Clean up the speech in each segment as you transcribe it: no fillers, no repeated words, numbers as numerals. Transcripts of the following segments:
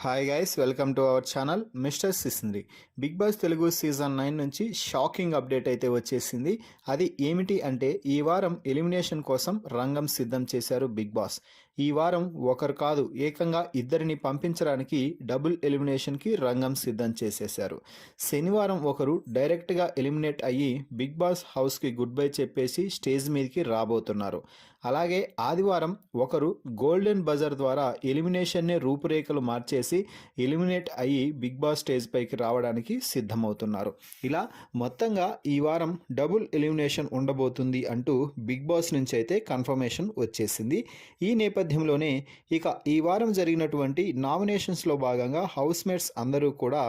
Hi guys, welcome to our channel mister Sisindri. Big boss Telugu season 9 నుంచి shocking update అయితే వచ్చేసింది. అది ఏమిటి అంటే ఈ వారం ఎలిమినేషన్ కోసం రంగం సిద్ధం చేశారు బిగ్ బాస్. ఈ వారం ఒకరు కాదు, ఏకంగా ఇద్దరిని పంపించడానికి డబుల్ ఎలిమినేషన్కి రంగం సిద్ధం చేసేశారు. శనివారం ఒకరు డైరెక్ట్గా ఎలిమినేట్ అయ్యి బిగ్ బాస్ హౌస్కి గుడ్ బై చెప్పేసి స్టేజ్ మీదకి రాబోతున్నారు. అలాగే ఆదివారం ఒకరు గోల్డెన్ బజర్ ద్వారా ఎలిమినేషన్నే రూపురేఖలు మార్చేసి ఎలిమినేట్ అయ్యి బిగ్ బాస్ స్టేజ్ పైకి రావడానికి సిద్ధమవుతున్నారు. ఇలా మొత్తంగా ఈ వారం డబుల్ ఎలిమినేషన్ ఉండబోతుంది అంటూ బిగ్ బాస్ నుంచి అయితే కన్ఫర్మేషన్ వచ్చేసింది. ఈ నేపథ్యంలోనే ఇక ఈ వారం జరిగినటువంటి నామినేషన్స్లో భాగంగా హౌస్ మేట్స్ అందరూ కూడా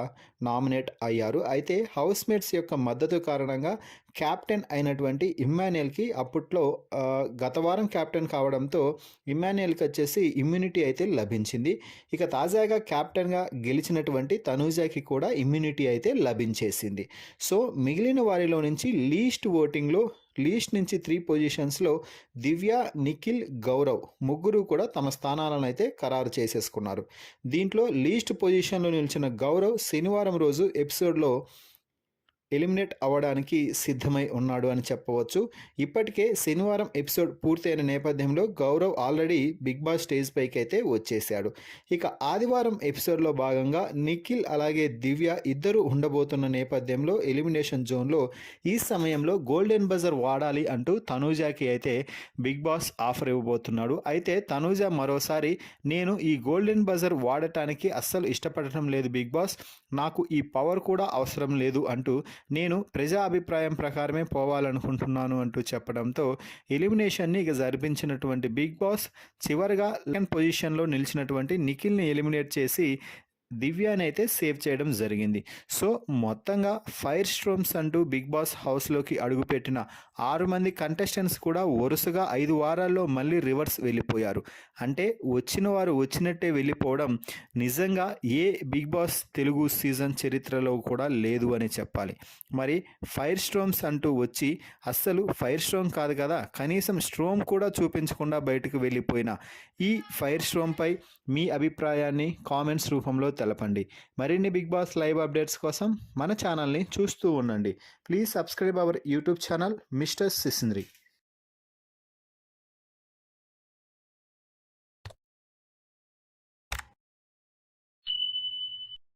నామినేట్ అయ్యారు. అయితే హౌస్ మేట్స్ యొక్క మద్దతు కారణంగా క్యాప్టెన్ అయినటువంటి ఇమ్మాన్యుయల్కి అప్పట్లో గత వారం క్యాప్టెన్ కావడంతో ఇమ్మాన్యుయల్కి వచ్చేసి ఇమ్యూనిటీ అయితే లభించింది. ఇక తాజాగా క్యాప్టెన్గా గెలిచినటువంటి తనూజాకి కూడా ఇమ్యూనిటీ అయితే లభించేసింది. సో మిగిలిన వారిలో నుంచి లీస్ట్ నుంచి 3 పొజిషన్స్లో దివ్య, నిఖిల్, గౌరవ్ ముగ్గురు కూడా తమ స్థానాలను అయితే ఖరారు చేసేసుకున్నారు. దీంట్లో లీస్ట్ పొజిషన్లో నిలిచిన గౌరవ్ శనివారం రోజు ఎపిసోడ్లో ఎలిమినేట్ అవ్వడానికి సిద్ధమై ఉన్నాడు అని చెప్పవచ్చు. ఇప్పటికే శనివారం ఎపిసోడ్ పూర్తయిన నేపథ్యంలో Gaurav already big boss stage పైకి అయితే వచ్చేసాడు. ఇక ఆదివారం ఎపిసోడ్లో భాగంగా నిఖిల్ అలాగే దివ్య ఇద్దరు ఉండబోతున్న నేపథ్యంలో ఎలిమినేషన్ జోన్లో ఈ సమయంలో గోల్డెన్ బజర్ వాడాలి అంటూ తనూజాకి అయితే బిగ్ బాస్ ఆఫర్ ఇవ్వబోతున్నాడు. అయితే తనూజా మరోసారి నేను ఈ గోల్డెన్ బజర్ వాడటానికి అస్సలు ఇష్టపడటం లేదు బిగ్ బాస్, నాకు ఈ పవర్ కూడా అవసరం లేదు అంటూ నేను ప్రజా అభిప్రాయం ప్రకారమే పోవాలనుకుంటున్నాను అంటూ చెప్పడంతో ఎలిమినేషన్ని ఇక జరిపించినటువంటి బిగ్ బాస్ చివరిగా సెకండ్ పొజిషన్లో నిలిచినటువంటి నిఖిల్ని ఎలిమినేట్ చేసి దివ్యాని అయితే సేవ్ చేయడం జరిగింది. సో మొత్తంగా ఫైర్ స్ట్రోమ్స్ అంటూ బిగ్ బాస్ హౌస్లోకి అడుగుపెట్టిన 6 మంది కంటెస్టెంట్స్ కూడా వరుసగా 5 వారాల్లో మళ్ళీ రివర్స్ వెళ్ళిపోయారు. అంటే వచ్చిన వారు వచ్చినట్టే వెళ్ళిపోవడం నిజంగా ఏ బిగ్ బాస్ తెలుగు సీజన్ చరిత్రలో కూడా లేదు అని చెప్పాలి. మరి ఫైర్ స్ట్రోమ్స్ అంటూ వచ్చి అస్సలు ఫైర్ స్ట్రోమ్ కాదు కదా, కనీసం స్ట్రోమ్ కూడా చూపించకుండా బయటకు వెళ్ళిపోయిన ఈ ఫైర్ స్ట్రోమ్పై మీ అభిప్రాయాన్ని కామెంట్స్ రూపంలో తెలపండి. మరిన్ని బిగ్ బాస్ లైవ్ అప్డేట్స్ కోసం మన ఛానల్ని చూస్తూ ఉండండి. Please subscribe our YouTube channel mister సిసింద్రి.